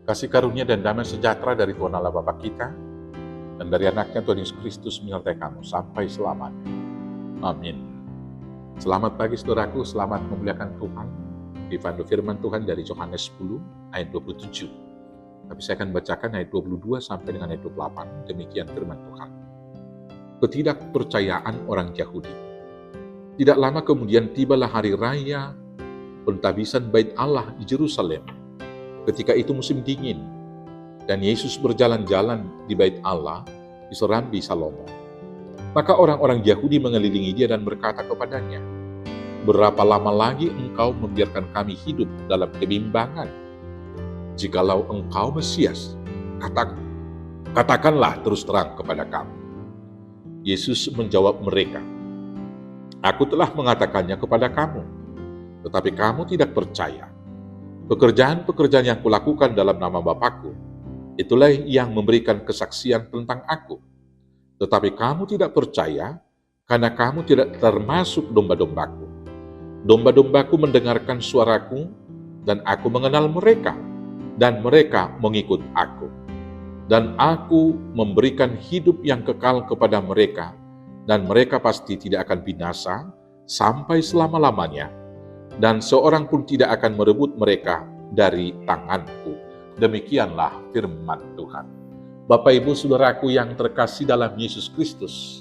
Kasih karunia dan damai sejahtera dari Tuhan Allah Bapa kita dan dari anaknya Tuhan Yesus Kristus menyertai kamu sampai selamanya. Amin. Selamat pagi saudaraku, selamat memuliakan Tuhan. Dipandu firman Tuhan dari Yohanes 10 ayat 27. Tapi saya akan bacakan ayat 22 sampai dengan ayat 28. Demikian firman Tuhan. Ketidakpercayaan orang Yahudi. Tidak lama kemudian tibalah hari raya pentahbisan Bait Allah di Yerusalem. Ketika itu musim dingin, dan Yesus berjalan-jalan di Bait Allah di Serambi Salomo. Maka orang-orang Yahudi mengelilingi dia dan berkata kepadanya, "Berapa lama lagi engkau membiarkan kami hidup dalam kebimbangan? Jikalau engkau Mesias, katakanlah terus terang kepada kami." Yesus menjawab mereka, "Aku telah mengatakannya kepada kamu, tetapi kamu tidak percaya. Pekerjaan-pekerjaan yang kulakukan dalam nama Bapakku, itulah yang memberikan kesaksian tentang aku. Tetapi kamu tidak percaya, karena kamu tidak termasuk domba-dombaku. Domba-dombaku mendengarkan suaraku, dan aku mengenal mereka, dan mereka mengikut aku. Dan aku memberikan hidup yang kekal kepada mereka, dan mereka pasti tidak akan binasa sampai selama-lamanya. Dan seorang pun tidak akan merebut mereka dari tanganku." Demikianlah firman Tuhan. Bapak Ibu Saudaraku yang terkasih dalam Yesus Kristus,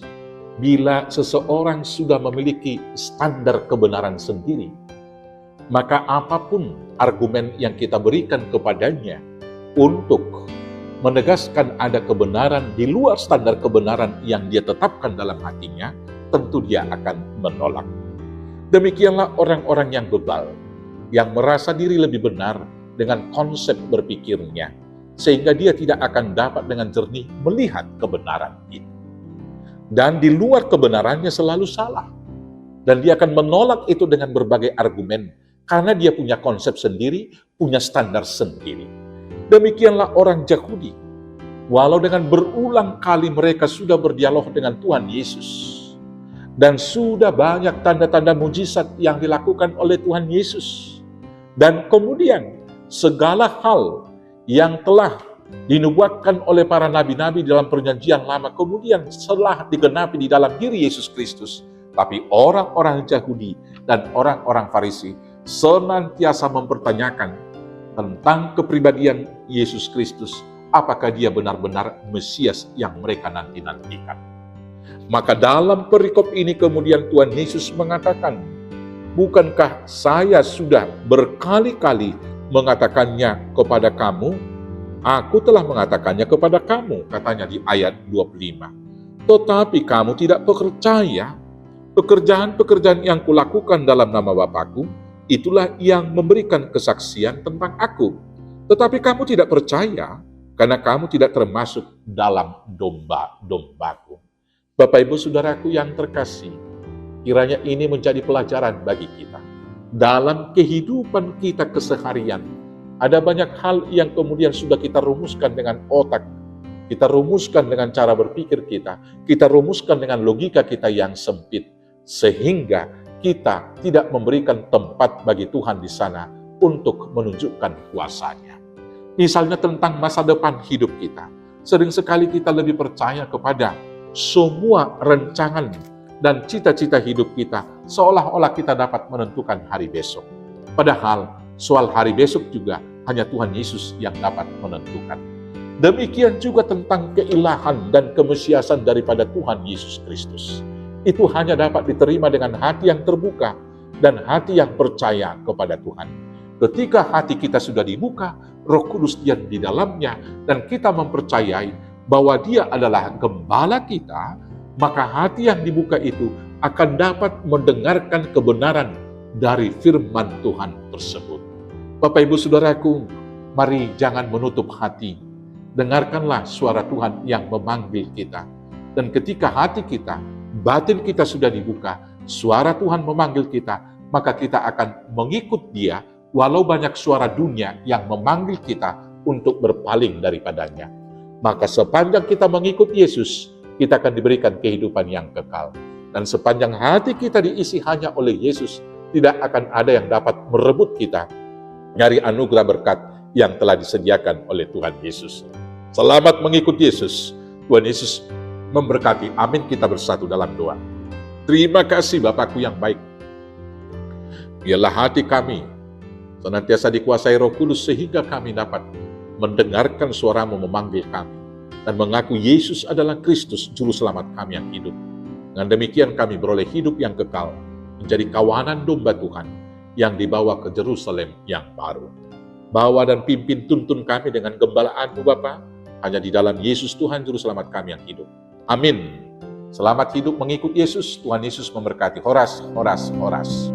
bila seseorang sudah memiliki standar kebenaran sendiri, maka apapun argumen yang kita berikan kepadanya untuk menegaskan ada kebenaran di luar standar kebenaran yang dia tetapkan dalam hatinya, tentu dia akan menolak. Demikianlah orang-orang yang bebal, yang merasa diri lebih benar dengan konsep berpikirnya, sehingga dia tidak akan dapat dengan jernih melihat kebenaran itu. Dan di luar kebenarannya selalu salah. Dan dia akan menolak itu dengan berbagai argumen, karena dia punya konsep sendiri, punya standar sendiri. Demikianlah orang Yahudi. Walau dengan berulang kali mereka sudah berdialog dengan Tuhan Yesus, dan sudah banyak tanda-tanda mujizat yang dilakukan oleh Tuhan Yesus. Dan kemudian segala hal yang telah dinubuatkan oleh para nabi-nabi dalam perjanjian lama kemudian telah digenapi di dalam diri Yesus Kristus. Tapi orang-orang Yahudi dan orang-orang Farisi senantiasa mempertanyakan tentang kepribadian Yesus Kristus. Apakah dia benar-benar Mesias yang mereka nanti-nantikan? Maka dalam perikop ini kemudian Tuhan Yesus mengatakan, "Bukankah saya sudah berkali-kali mengatakannya kepada kamu? Aku telah mengatakannya kepada kamu," katanya di ayat 25. "Tetapi kamu tidak percaya. Pekerjaan-pekerjaan yang kulakukan dalam nama Bapakku, itulah yang memberikan kesaksian tentang aku. Tetapi kamu tidak percaya, karena kamu tidak termasuk dalam domba-dombaku." Bapak Ibu Saudaraku yang terkasih, kiranya ini menjadi pelajaran bagi kita. Dalam kehidupan kita keseharian, ada banyak hal yang kemudian sudah kita rumuskan dengan otak, kita rumuskan dengan cara berpikir kita rumuskan dengan logika kita yang sempit, sehingga kita tidak memberikan tempat bagi Tuhan di sana untuk menunjukkan kuasa-Nya. Misalnya tentang masa depan hidup kita, sering sekali kita lebih percaya kepada semua rancangan dan cita-cita hidup kita, seolah-olah kita dapat menentukan hari besok. Padahal soal hari besok juga hanya Tuhan Yesus yang dapat menentukan. Demikian juga tentang keilahan dan kemesiasan daripada Tuhan Yesus Kristus. Itu hanya dapat diterima dengan hati yang terbuka dan hati yang percaya kepada Tuhan. Ketika hati kita sudah dibuka, Roh Kudus diam di dalamnya, dan kita mempercayai bahwa Dia adalah gembala kita, maka hati yang dibuka itu akan dapat mendengarkan kebenaran dari firman Tuhan tersebut. Bapak Ibu Saudaraku, mari jangan menutup hati. Dengarkanlah suara Tuhan yang memanggil kita. Dan ketika hati kita, batin kita sudah dibuka, suara Tuhan memanggil kita, maka kita akan mengikut Dia, walau banyak suara dunia yang memanggil kita untuk berpaling daripadanya. Maka sepanjang kita mengikut Yesus, kita akan diberikan kehidupan yang kekal. Dan sepanjang hati kita diisi hanya oleh Yesus, tidak akan ada yang dapat merebut kita dari anugerah berkat yang telah disediakan oleh Tuhan Yesus. Selamat mengikut Yesus. Tuhan Yesus memberkati. Amin. Kita bersatu dalam doa. Terima kasih Bapakku yang baik. Biarlah hati kami senantiasa dikuasai Roh Kudus sehingga kami dapat mendengarkan suara-Mu memanggil kami dan mengaku Yesus adalah Kristus, Juru Selamat kami yang hidup. Dengan demikian kami beroleh hidup yang kekal, menjadi kawanan domba Tuhan yang dibawa ke Yerusalem yang baru. Bawa dan pimpin tuntun kami dengan gembalaan-Mu Bapa, hanya di dalam Yesus Tuhan Juru Selamat kami yang hidup. Amin. Selamat hidup mengikut Yesus. Tuhan Yesus memberkati. Horas, horas, horas.